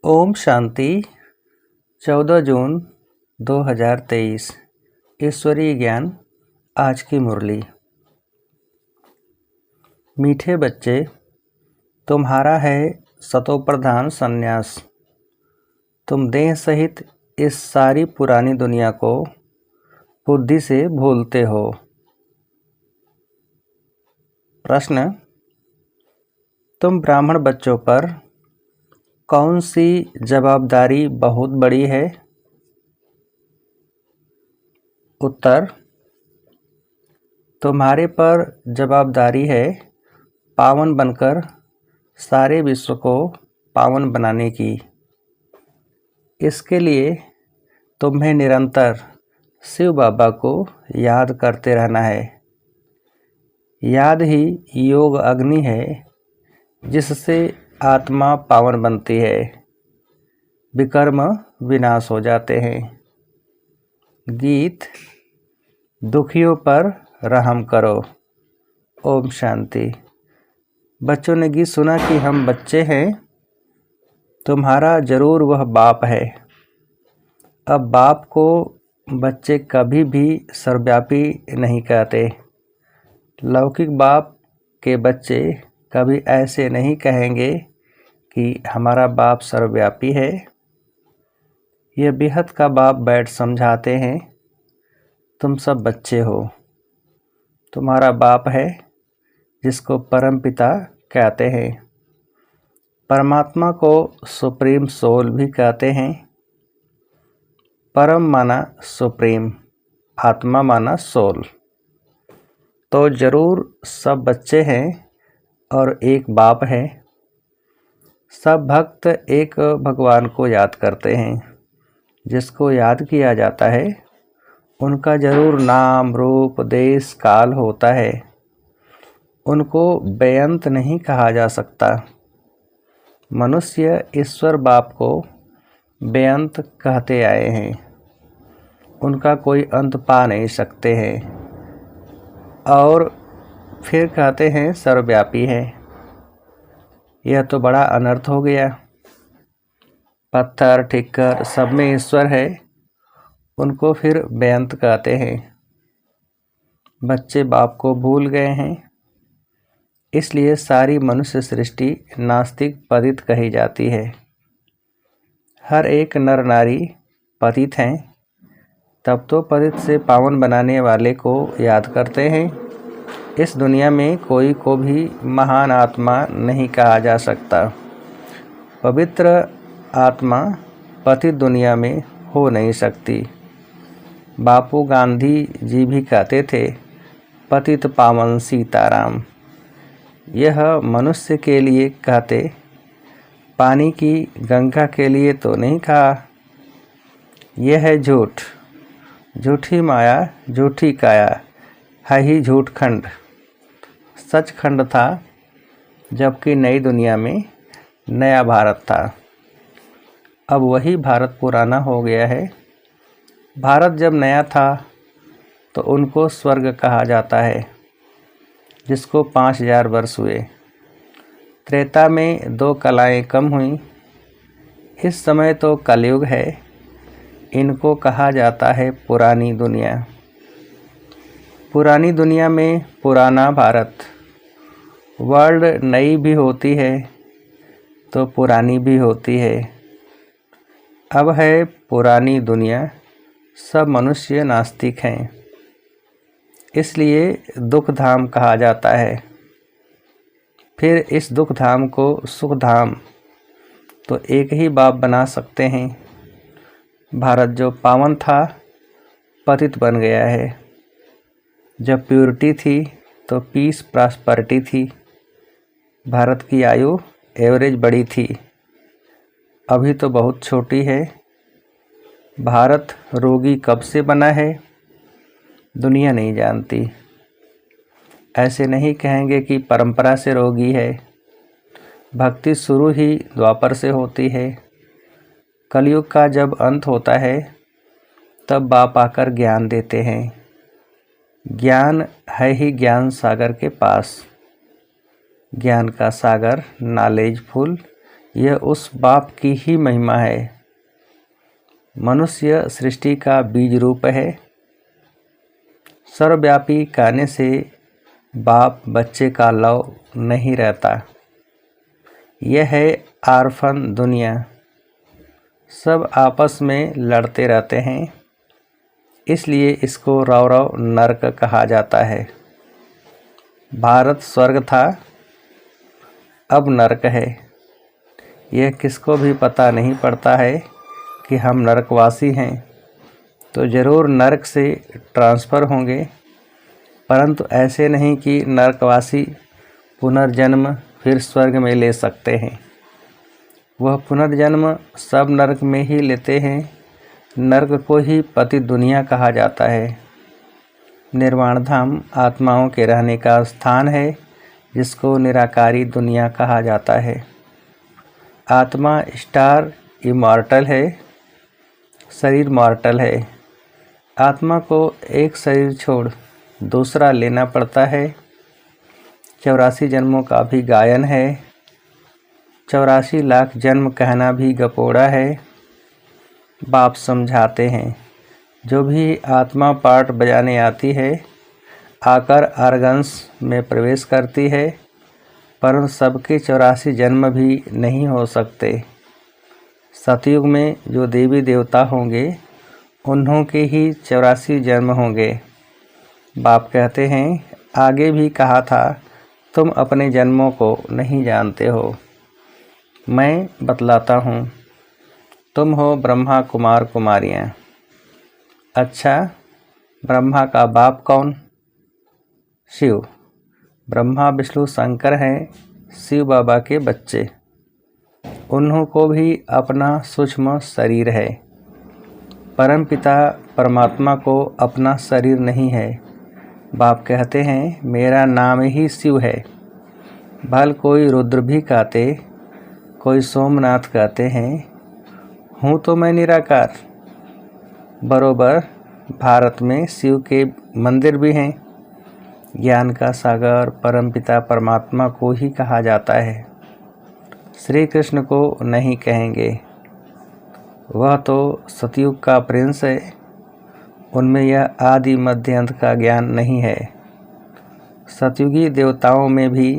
ओम शांति। 14 जून 2023 ईश्वरीय ज्ञान। आज की मुरली। मीठे बच्चे, तुम्हारा है सतोप्रधान संन्यास। तुम देह सहित इस सारी पुरानी दुनिया को बुद्धि से भूलते हो। प्रश्न: तुम ब्राह्मण बच्चों पर कौन सी जवाबदारी बहुत बड़ी है? उत्तर: तुम्हारे पर जवाबदारी है पावन बनकर सारे विश्व को पावन बनाने की। इसके लिए तुम्हें निरंतर शिव बाबा को याद करते रहना है। याद ही योग अग्नि है जिससे आत्मा पावन बनती है, विकर्म विनाश हो जाते हैं। गीत: दुखियों पर रहम करो। ओम शांति। बच्चों ने गीत सुना कि हम बच्चे हैं, तुम्हारा जरूर वह बाप है। अब बाप को बच्चे कभी भी सर्वव्यापी नहीं कहते। लौकिक बाप के बच्चे कभी ऐसे नहीं कहेंगे कि हमारा बाप सर्वव्यापी है। यह बेहद का बाप बैठ समझाते हैं, तुम सब बच्चे हो। तुम्हारा बाप है जिसको परम पिता कहते हैं। परमात्मा को सुप्रीम सोल भी कहते हैं। परम माना सुप्रीम, आत्मा माना सोल। तो जरूर सब बच्चे हैं और एक बाप है। सब भक्त एक भगवान को याद करते हैं। जिसको याद किया जाता है उनका जरूर नाम रूप देश काल होता है। उनको बेअंत नहीं कहा जा सकता। मनुष्य ईश्वर बाप को बेअंत कहते आए हैं। उनका कोई अंत पा नहीं सकते हैं और फिर कहते हैं सर्वव्यापी है। यह तो बड़ा अनर्थ हो गया। पत्थर ठिक्कर सब में ईश्वर है, उनको फिर बेअंत कहते हैं। बच्चे बाप को भूल गए हैं, इसलिए सारी मनुष्य सृष्टि नास्तिक पतित कही जाती है। हर एक नर नारी पतित हैं, तब तो पतित से पावन बनाने वाले को याद करते हैं। इस दुनिया में कोई को भी महान आत्मा नहीं कहा जा सकता। पवित्र आत्मा पतित दुनिया में हो नहीं सकती। बापू गांधी जी भी कहते थे, पतित पावन सीताराम। यह मनुष्य के लिए कहते, पानी की गंगा के लिए तो नहीं कहा। यह है झूठ, झूठी माया झूठी काया, है ही झूठ खंड। सच खंड था, जबकि नई दुनिया में नया भारत था। अब वही भारत पुराना हो गया है। भारत जब नया था तो उनको स्वर्ग कहा जाता है, जिसको 5000 वर्ष हुए। त्रेता में 2 कलाएं कम हुई। इस समय तो कलयुग है। इनको कहा जाता है पुरानी दुनिया। पुरानी दुनिया में पुराना भारत। वर्ल्ड नई भी होती है तो पुरानी भी होती है। अब है पुरानी दुनिया। सब मनुष्य नास्तिक हैं, इसलिए दुख धाम कहा जाता है। फिर इस दुख धाम को सुख धाम तो एक ही बाप बना सकते हैं। भारत जो पावन था पतित बन गया है। जब प्योरिटी थी तो पीस प्रॉस्पेरिटी थी। भारत की आयु एवरेज बड़ी थी, अभी तो बहुत छोटी है। भारत रोगी कब से बना है दुनिया नहीं जानती। ऐसे नहीं कहेंगे कि परंपरा से रोगी है। भक्ति शुरू ही द्वापर से होती है। कलयुग का जब अंत होता है तब बाप आकर ज्ञान देते हैं। ज्ञान है ही ज्ञान सागर के पास। ज्ञान का सागर नॉलेजफुल यह उस बाप की ही महिमा है। मनुष्य सृष्टि का बीज रूप है। सर्वव्यापी कहने से बाप बच्चे का लव नहीं रहता। यह है आर्फन दुनिया। सब आपस में लड़ते रहते हैं, इसलिए इसको रौरव नरक कहा जाता है। भारत स्वर्ग था, अब नरक है। यह किसको भी पता नहीं पड़ता है कि हम नरकवासी हैं, तो ज़रूर नरक से ट्रांसफ़र होंगे, परंतु ऐसे नहीं कि नरकवासी पुनर्जन्म फिर स्वर्ग में ले सकते हैं। वह पुनर्जन्म सब नरक में ही लेते हैं। नरक को ही पति दुनिया कहा जाता है। निर्वाण धाम आत्माओं के रहने का स्थान है, जिसको निराकारी दुनिया कहा जाता है। आत्मा स्टार इमॉर्टल है, शरीर मॉर्टल है। आत्मा को एक शरीर छोड़ दूसरा लेना पड़ता है। 84 जन्मों का भी गायन है। 84 लाख जन्म कहना भी गपोड़ा है। बाप समझाते हैं, जो भी आत्मा पार्ट बजाने आती है, आकर आर्गन्स में प्रवेश करती है, परंतु सबके 84 जन्म भी नहीं हो सकते। सतयुग में जो देवी देवता होंगे, उन्हों के ही 84 जन्म होंगे। बाप कहते हैं, आगे भी कहा था, तुम अपने जन्मों को नहीं जानते हो, मैं बतलाता हूँ। तुम हो ब्रह्मा कुमार कुमारियाँ। अच्छा, ब्रह्मा का बाप कौन? शिव। ब्रह्मा विष्णु शंकर हैं शिव बाबा के बच्चे। उन्हों को भी अपना सूक्ष्म शरीर है। परमपिता परमात्मा को अपना शरीर नहीं है। बाप कहते हैं, मेरा नाम ही शिव है। भल कोई रुद्र भी कहते, कोई सोमनाथ कहते हैं, हूँ तो मैं निराकार। बरोबर भारत में शिव के मंदिर भी हैं। ज्ञान का सागर परमपिता परमात्मा को ही कहा जाता है। श्री कृष्ण को नहीं कहेंगे, वह तो सतयुग का प्रिंस है। उनमें यह आदि मध्य अंत का ज्ञान नहीं है। सतयुगी देवताओं में भी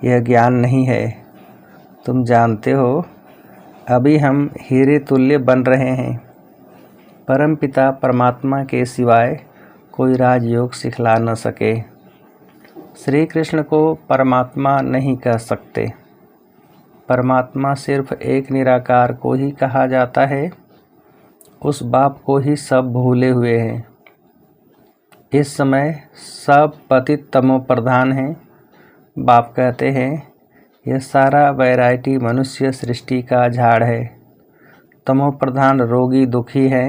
यह ज्ञान नहीं है। तुम जानते हो, अभी हम हीरे तुल्य बन रहे हैं। परमपिता परमात्मा के सिवाय कोई राजयोग सिखला न सके। श्री कृष्ण को परमात्मा नहीं कह सकते। परमात्मा सिर्फ एक निराकार को ही कहा जाता है। उस बाप को ही सब भूले हुए हैं। इस समय सब पतित तमो प्रधान हैं। बाप कहते हैं, यह सारा वैरायटी मनुष्य सृष्टि का झाड़ है। तमो प्रधान रोगी दुखी है।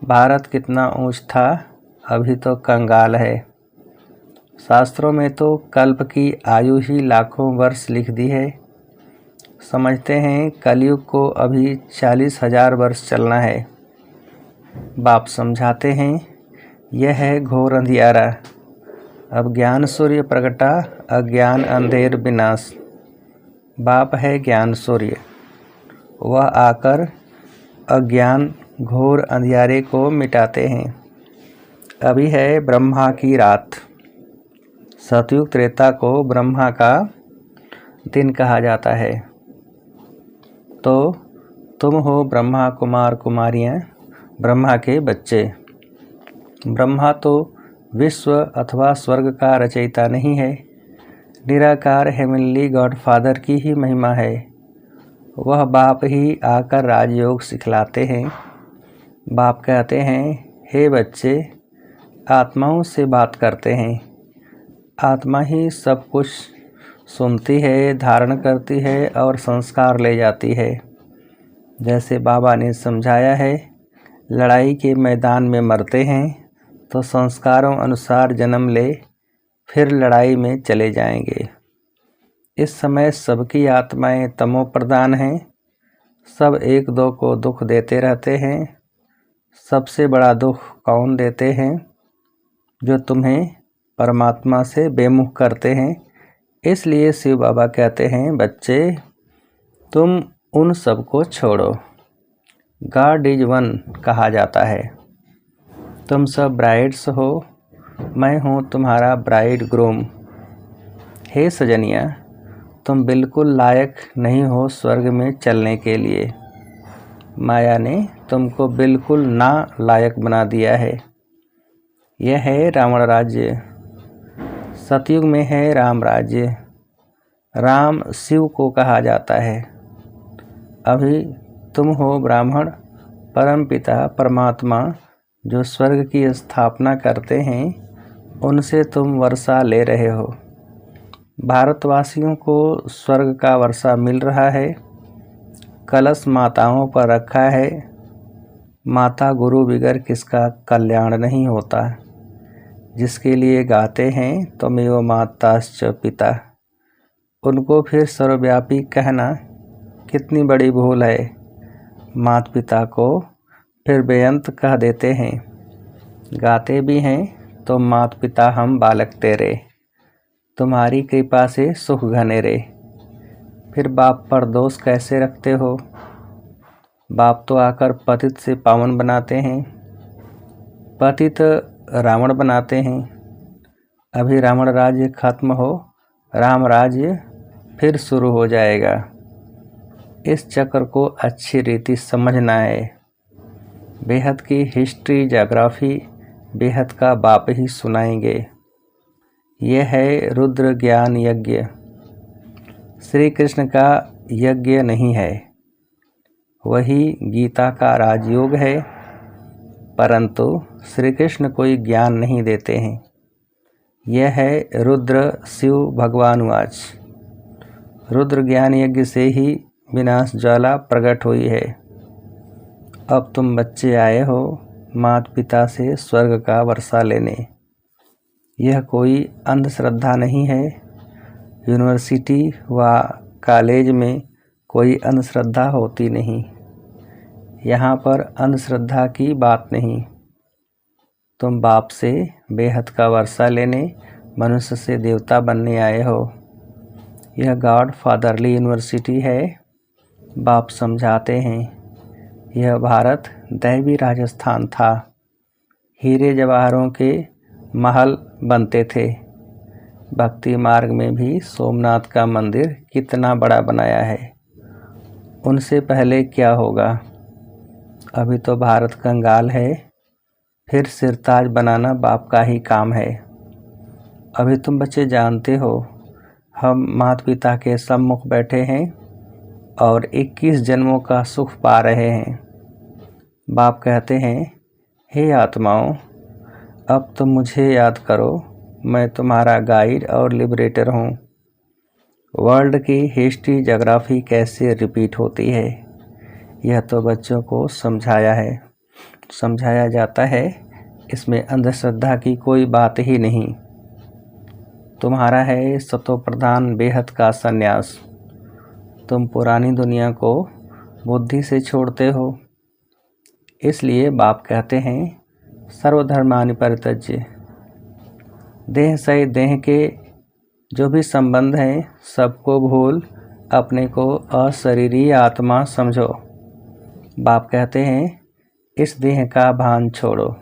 भारत कितना ऊंच था, अभी तो कंगाल है। शास्त्रों में तो कल्प की आयु ही लाखों वर्ष लिख दी है। समझते हैं कलयुग को अभी 40,000 वर्ष चलना है। बाप समझाते हैं, यह है घोर अंधियारा। अब ज्ञान सूर्य प्रगटा, अज्ञान अंधेर विनाश। बाप है ज्ञान सूर्य, वह आकर अज्ञान घोर अंधियारे को मिटाते हैं। अभी है ब्रह्मा की रात। सतयुग त्रेता को ब्रह्मा का दिन कहा जाता है। तो तुम हो ब्रह्मा कुमार कुमारियाँ, ब्रह्मा के बच्चे। ब्रह्मा तो विश्व अथवा स्वर्ग का रचयिता नहीं है। निराकार हेवनली गॉडफादर की ही महिमा है। वह बाप ही आकर राजयोग सिखलाते हैं। बाप कहते हैं, हे बच्चे, आत्माओं से बात करते हैं। आत्मा ही सब कुछ सुनती है, धारण करती है और संस्कार ले जाती है। जैसे बाबा ने समझाया है, लड़ाई के मैदान में मरते हैं तो संस्कारों अनुसार जन्म ले, फिर लड़ाई में चले जाएंगे। इस समय सबकी आत्माएं तमो प्रधान हैं। सब एक दो को दुख देते रहते हैं। सबसे बड़ा दुख कौन देते हैं? जो तुम्हें परमात्मा से बेमुख करते हैं। इसलिए शिव बाबा कहते हैं, बच्चे, तुम उन सब को छोड़ो। गॉड इज वन कहा जाता है। तुम सब ब्राइड्स हो, मैं हूँ तुम्हारा ब्राइड ग्रूम। हे सजनिया, तुम बिल्कुल लायक नहीं हो स्वर्ग में चलने के लिए। माया ने तुमको बिल्कुल ना लायक बना दिया है। यह है रावण राज्य। सतयुग में है राम राज्य। राम शिव को कहा जाता है। अभी तुम हो ब्राह्मण, परमपिता परमात्मा जो स्वर्ग की स्थापना करते हैं, उनसे तुम वर्षा ले रहे हो। भारतवासियों को स्वर्ग का वर्षा मिल रहा है। कलश माताओं पर रखा है। माता गुरु बिगर किसका कल्याण नहीं होता। जिसके लिए गाते हैं त्वमेव माताश्च पिता, उनको फिर सर्वव्यापी कहना कितनी बड़ी भूल है। माता पिता को फिर बेअंत कह देते हैं। गाते भी हैं तो माता पिता हम बालक तेरे, तुम्हारी कृपा से सुख घनेरे। फिर बाप पर दोष कैसे रखते हो। बाप तो आकर पतित से पावन बनाते हैं, पतित रावण बनाते हैं। अभी रावण राज्य खत्म हो, राम राज्य फिर शुरू हो जाएगा। इस चक्र को अच्छी रीति समझना है। बेहद की हिस्ट्री ज्योग्राफी बेहद का बाप ही सुनाएंगे। यह है रुद्र ज्ञान यज्ञ। श्री कृष्ण का यज्ञ नहीं है, वही गीता का राजयोग है। परंतु श्री कृष्ण कोई ज्ञान नहीं देते हैं। यह है रुद्र शिव भगवानुवाच। रुद्र ज्ञान यज्ञ से ही विनाश ज्वाला प्रकट हुई है। अब तुम बच्चे आए हो माता पिता से स्वर्ग का वर्षा लेने। यह कोई अंधश्रद्धा नहीं है। यूनिवर्सिटी व कॉलेज में कोई अंधश्रद्धा होती नहीं। यहाँ पर अंधश्रद्धा की बात नहीं। तुम बाप से बेहद का वर्षा लेने, मनुष्य से देवता बनने आए हो। यह गॉड फादरली यूनिवर्सिटी है। बाप समझाते हैं, यह भारत दैवी राजस्थान था। हीरे जवाहरों के महल बनते थे। भक्ति मार्ग में भी सोमनाथ का मंदिर कितना बड़ा बनाया है। उनसे पहले क्या होगा। अभी तो भारत कंगाल है, फिर सिरताज बनाना बाप का ही काम है। अभी तुम बच्चे जानते हो, हम माता पिता के सम्मुख बैठे हैं और 21 जन्मों का सुख पा रहे हैं। बाप कहते हैं, हे आत्माओं, अब तुम मुझे याद करो, मैं तुम्हारा गाइड और लिबरेटर हूँ। वर्ल्ड की हिस्ट्री ज्योग्राफी कैसे रिपीट होती है, यह तो बच्चों को समझाया जाता है। इसमें अंधश्रद्धा की कोई बात ही नहीं। तुम्हारा है सतो प्रधान बेहद का संन्यास। तुम पुरानी दुनिया को बुद्धि से छोड़ते हो। इसलिए बाप कहते हैं, सर्वधर्मानि परित्यज्य। देह सहित देह के जो भी संबंध हैं सबको भूल अपने को अशरीरी आत्मा समझो। बाप कहते हैं, इस देह का भान छोड़ो।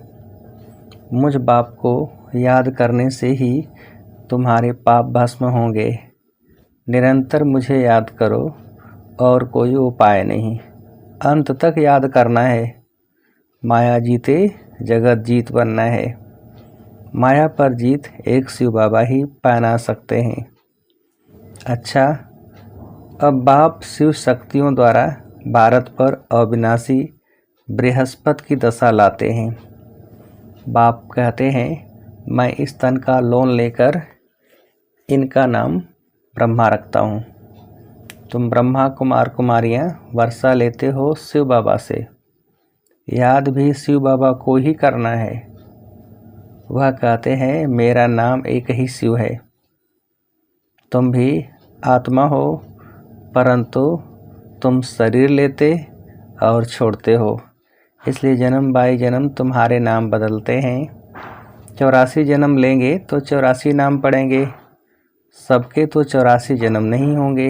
मुझ बाप को याद करने से ही तुम्हारे पाप भस्म होंगे। निरंतर मुझे याद करो और कोई उपाय नहीं। अंत तक याद करना है। माया जीते जगत जीत बनना है। माया पर जीत एक शिव बाबा ही पहना सकते हैं। अच्छा, अब बाप शिव शक्तियों द्वारा भारत पर अविनाशी बृहस्पति की दशा लाते हैं। बाप कहते हैं, मैं इस तन का लोन लेकर इनका नाम ब्रह्मा रखता हूँ। तुम ब्रह्मा कुमार कुमारियाँ वर्षा लेते हो शिव बाबा से। याद भी शिव बाबा को ही करना है। वह कहते हैं, मेरा नाम एक ही शिव है। तुम भी आत्मा हो, परंतु तुम शरीर लेते और छोड़ते हो। इसलिए जन्म बाई जन्म तुम्हारे नाम बदलते हैं। 84 जन्म लेंगे तो 84 नाम पड़ेंगे। सबके तो 84 जन्म नहीं होंगे।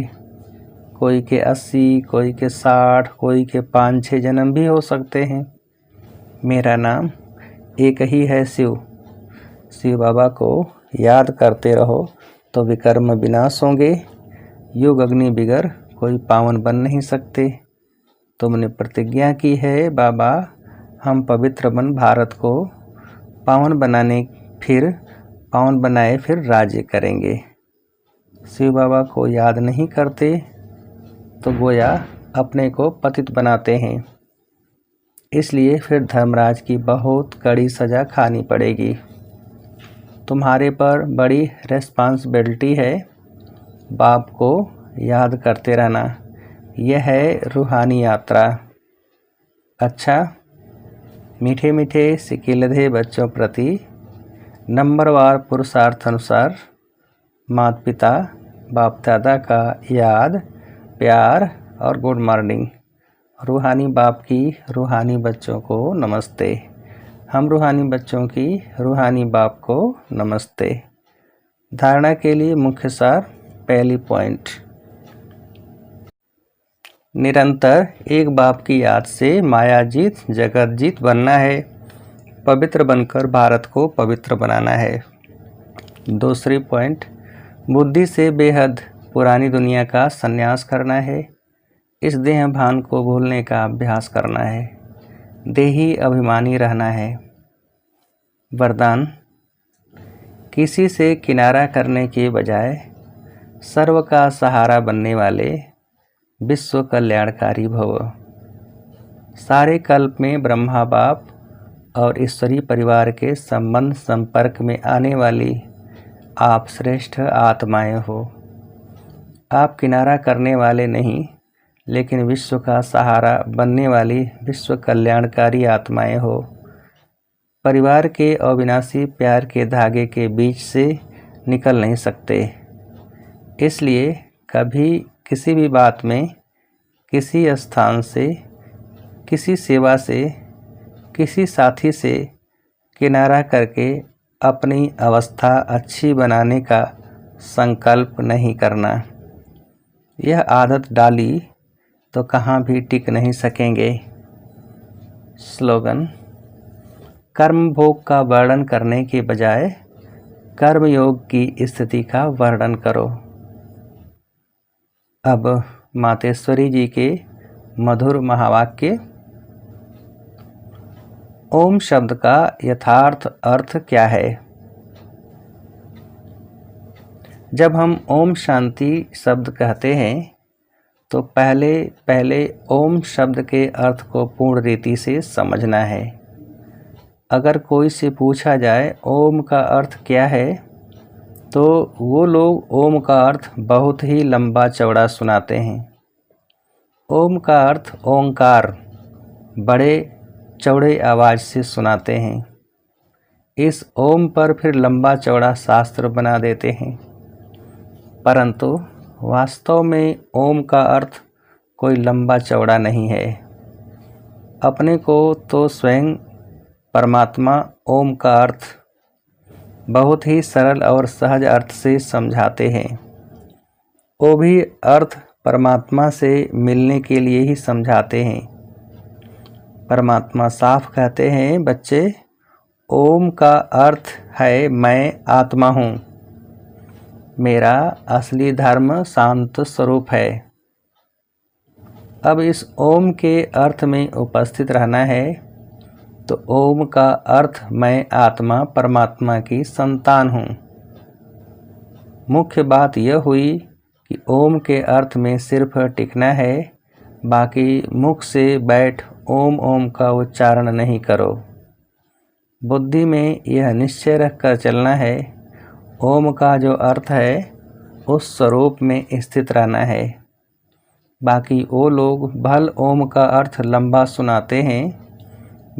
कोई के 80, कोई के 60, कोई के 5-6 जन्म भी हो सकते हैं। मेरा नाम एक ही है शिव। शिव बाबा को याद करते रहो तो विकर्म विनाश होंगे। युग अग्नि बिगर कोई पावन बन नहीं सकते। तुमने प्रतिज्ञा की है बाबा, हम पवित्र बन भारत को पावन बनाए फिर राज्य करेंगे। शिव बाबा को याद नहीं करते तो गोया अपने को पतित बनाते हैं। इसलिए फिर धर्मराज की बहुत कड़ी सज़ा खानी पड़ेगी। तुम्हारे पर बड़ी रिस्पॉन्सिबिलिटी है। बाप को याद करते रहना। यह है रूहानी यात्रा। अच्छा, मीठे मीठे सिकिलधे बच्चों प्रति नंबरवार पुरुषार्थ अनुसार माता पिता बाप दादा का याद, प्यार और गुड मॉर्निंग। रूहानी बाप की रूहानी बच्चों को नमस्ते। हम रूहानी बच्चों की रूहानी बाप को नमस्ते। धारणा के लिए मुख्य सार। पहली पॉइंट, निरंतर एक बाप की याद से मायाजीत जगतजीत बनना है। पवित्र बनकर भारत को पवित्र बनाना है। दूसरी पॉइंट, बुद्धि से बेहद पुरानी दुनिया का संन्यास करना है। इस देह भान को भूलने का अभ्यास करना है। देही अभिमानी रहना है। वरदान, किसी से किनारा करने के बजाय सर्व का सहारा बनने वाले विश्व कल्याणकारी भव। सारे कल्प में ब्रह्मा बाप और ईश्वरीय परिवार के संबंध संपर्क में आने वाली आप श्रेष्ठ आत्माएं हो। आप किनारा करने वाले नहीं, लेकिन विश्व का सहारा बनने वाली विश्व कल्याणकारी आत्माएं हो। परिवार के अविनाशी प्यार के धागे के बीच से निकल नहीं सकते। इसलिए कभी किसी भी बात में, किसी स्थान से, किसी सेवा से, किसी साथी से किनारा करके अपनी अवस्था अच्छी बनाने का संकल्प नहीं करना। यह आदत डाली तो कहाँ भी टिक नहीं सकेंगे। स्लोगन, कर्म भोग का वर्णन करने के बजाय कर्मयोग की स्थिति का वर्णन करो। अब मातेश्वरी जी के मधुर महावाक्य। ओम शब्द का यथार्थ अर्थ क्या है? जब हम ओम शांति शब्द कहते हैं तो पहले ओम शब्द के अर्थ को पूर्ण रीति से समझना है। अगर कोई से पूछा जाए ओम का अर्थ क्या है, तो वो लोग ओम का अर्थ बहुत ही लंबा चौड़ा सुनाते हैं। ओम का अर्थ ओंकार बड़े चौड़े आवाज़ से सुनाते हैं। इस ओम पर फिर लंबा चौड़ा शास्त्र बना देते हैं। परंतु वास्तव में ओम का अर्थ कोई लंबा चौड़ा नहीं है। अपने को तो स्वयं परमात्मा ओम का अर्थ बहुत ही सरल और सहज अर्थ से समझाते हैं। वो भी अर्थ परमात्मा से मिलने के लिए ही समझाते हैं। परमात्मा साफ कहते हैं, बच्चे, ओम का अर्थ है मैं आत्मा हूँ। मेरा असली धर्म शांत स्वरूप है। अब इस ओम के अर्थ में उपस्थित रहना है। तो ओम का अर्थ मैं आत्मा परमात्मा की संतान हूँ। मुख्य बात यह हुई कि ओम के अर्थ में सिर्फ टिकना है, बाकी मुख से बैठ ओम ओम का उच्चारण नहीं करो। बुद्धि में यह निश्चय रखकर चलना है, ओम का जो अर्थ है उस स्वरूप में स्थित रहना है। बाकी वो लोग भल ओम का अर्थ लंबा सुनाते हैं,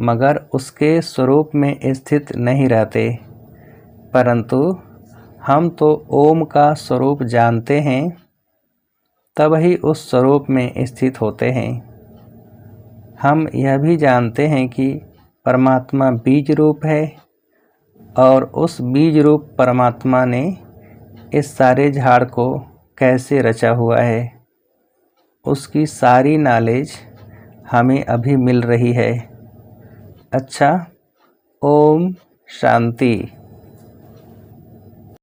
मगर उसके स्वरूप में स्थित नहीं रहते। परंतु हम तो ओम का स्वरूप जानते हैं, तब ही उस स्वरूप में स्थित होते हैं। हम यह भी जानते हैं कि परमात्मा बीज रूप है और उस बीज रूप परमात्मा ने इस सारे झाड़ को कैसे रचा हुआ है। उसकी सारी नॉलेज हमें अभी मिल रही है। अच्छा, ओम शांति।